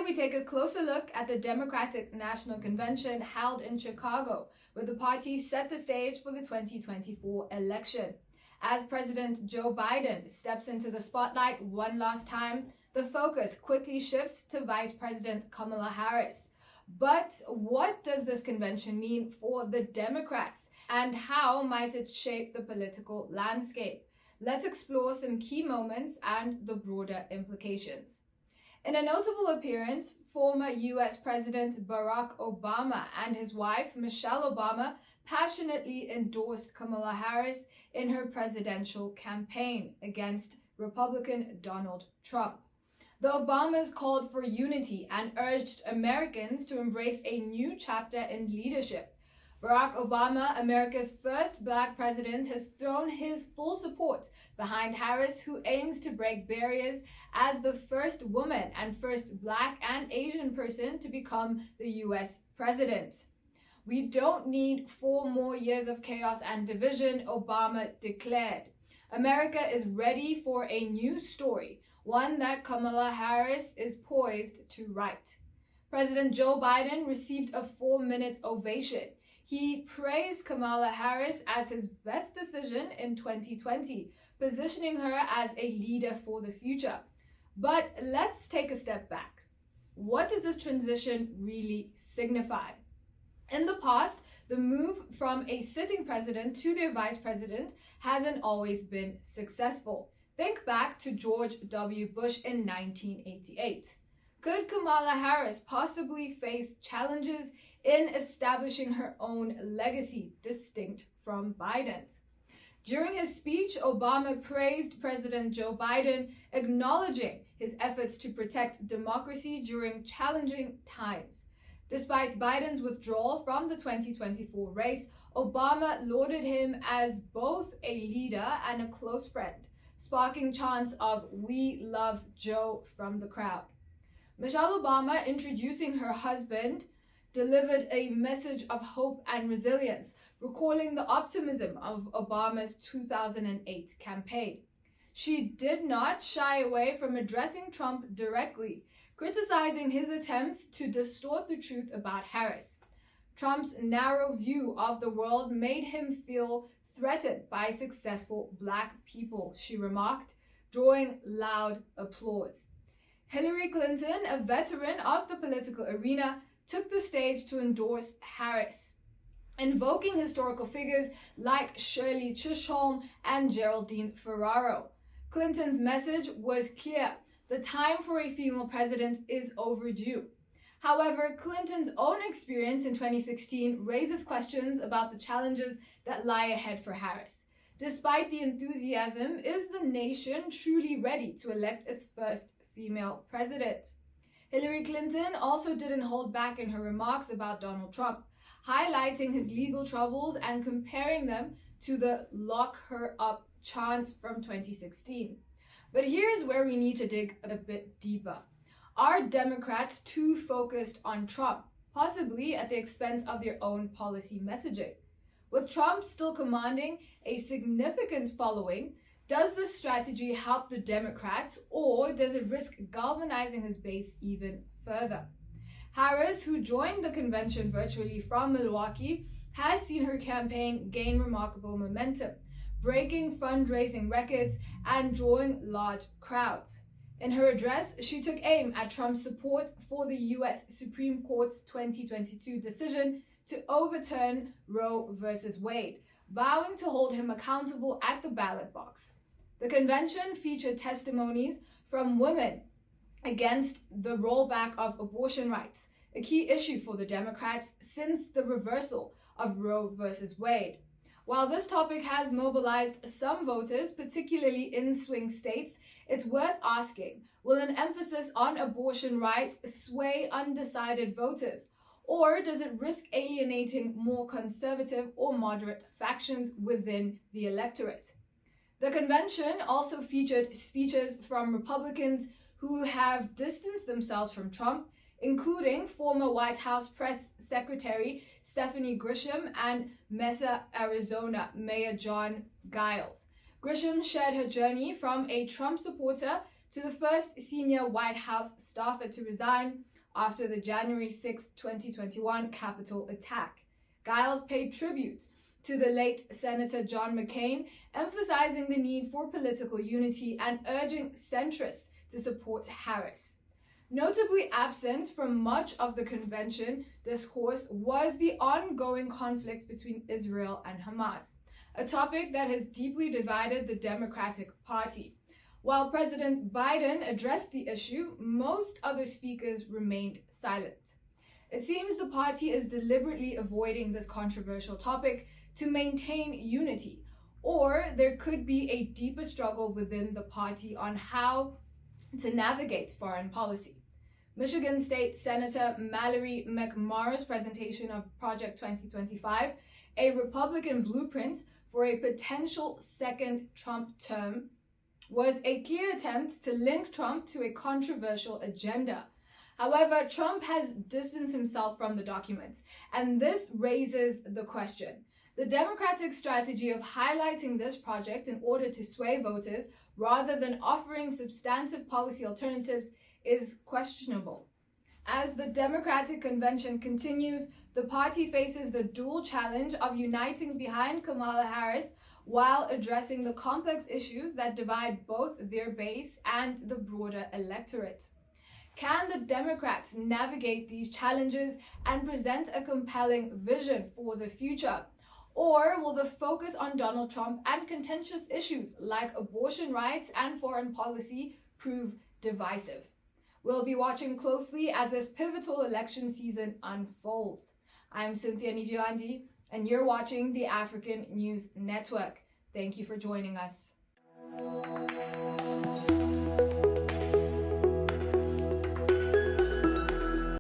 we take a closer look at the Democratic National Convention held in Chicago, where the party set the stage for the 2024 election. As President Joe Biden steps into the spotlight one last time, the focus quickly shifts to Vice President Kamala Harris. But what does this convention mean for the Democrats, and how might it shape the political landscape? Let's explore some key moments and the broader implications. In a notable appearance, former US President Barack Obama and his wife, Michelle Obama, passionately endorsed Kamala Harris in her presidential campaign against Republican Donald Trump. The Obamas called for unity and urged Americans to embrace a new chapter in leadership. Barack Obama, America's first Black president, has thrown his full support behind Harris, who aims to break barriers as the first woman and first Black and Asian person to become the US president. "We don't need 4 more years of chaos and division," Obama declared. "America is ready for a new story, one that Kamala Harris is poised to write." President Joe Biden received a 4-minute ovation. He praised Kamala Harris as his best decision in 2020, positioning her as a leader for the future. But let's take a step back. What does this transition really signify? In the past, the move from a sitting president to their vice president hasn't always been successful. Think back to George W. Bush in 1988. Could Kamala Harris possibly face challenges in establishing her own legacy distinct from Biden's? During his speech, Obama praised President Joe Biden, acknowledging his efforts to protect democracy during challenging times. Despite Biden's withdrawal from the 2024 race, Obama lauded him as both a leader and a close friend, sparking chants of "We love Joe" from the crowd. Michelle Obama, introducing her husband, delivered a message of hope and resilience, recalling the optimism of Obama's 2008 campaign. She did not shy away from addressing Trump directly, criticizing his attempts to distort the truth about Harris. Trump's narrow view of the world made him feel threatened by successful Black people, she remarked, drawing loud applause. Hillary Clinton, a veteran of the political arena, took the stage to endorse Harris, invoking historical figures like Shirley Chisholm and Geraldine Ferraro. Clinton's message was clear: the time for a female president is overdue. However, Clinton's own experience in 2016 raises questions about the challenges that lie ahead for Harris. Despite the enthusiasm, is the nation truly ready to elect its first female president? Hillary Clinton also didn't hold back in her remarks about Donald Trump, highlighting his legal troubles and comparing them to the "lock her up" chant from 2016. But here's where we need to dig a bit deeper. Are Democrats too focused on Trump, possibly at the expense of their own policy messaging? With Trump still commanding a significant following, does this strategy help the Democrats, or does it risk galvanizing his base even further? Harris, who joined the convention virtually from Milwaukee, has seen her campaign gain remarkable momentum, breaking fundraising records and drawing large crowds. In her address, she took aim at Trump's support for the US Supreme Court's 2022 decision to overturn Roe v. Wade, vowing to hold him accountable at the ballot box. The convention featured testimonies from women against the rollback of abortion rights, a key issue for the Democrats since the reversal of Roe v. Wade. While this topic has mobilized some voters, particularly in swing states, it's worth asking, will an emphasis on abortion rights sway undecided voters, or does it risk alienating more conservative or moderate factions within the electorate? The convention also featured speeches from Republicans who have distanced themselves from Trump, including former White House Press Secretary Stephanie Grisham and Mesa, Arizona Mayor John Giles. Grisham shared her journey from a Trump supporter to the first senior White House staffer to resign, after the January 6, 2021 Capitol attack. Giles paid tribute to the late Senator John McCain, emphasizing the need for political unity and urging centrists to support Harris. Notably absent from much of the convention discourse was the ongoing conflict between Israel and Hamas, a topic that has deeply divided the Democratic Party. While President Biden addressed the issue, most other speakers remained silent. It seems the party is deliberately avoiding this controversial topic to maintain unity, or there could be a deeper struggle within the party on how to navigate foreign policy. Michigan State Senator Mallory McMorrow's presentation of Project 2025, a Republican blueprint for a potential second Trump term, was a clear attempt to link Trump to a controversial agenda. However, Trump has distanced himself from the document, and this raises the question. The Democratic strategy of highlighting this project in order to sway voters rather than offering substantive policy alternatives is questionable. As the Democratic convention continues, the party faces the dual challenge of uniting behind Kamala Harris while addressing the complex issues that divide both their base and the broader electorate. Can the Democrats navigate these challenges and present a compelling vision for the future? Or will the focus on Donald Trump and contentious issues like abortion rights and foreign policy prove divisive? We'll be watching closely as this pivotal election season unfolds. I'm Cynthia Niviandi, and you're watching the African News Network. Thank you for joining us.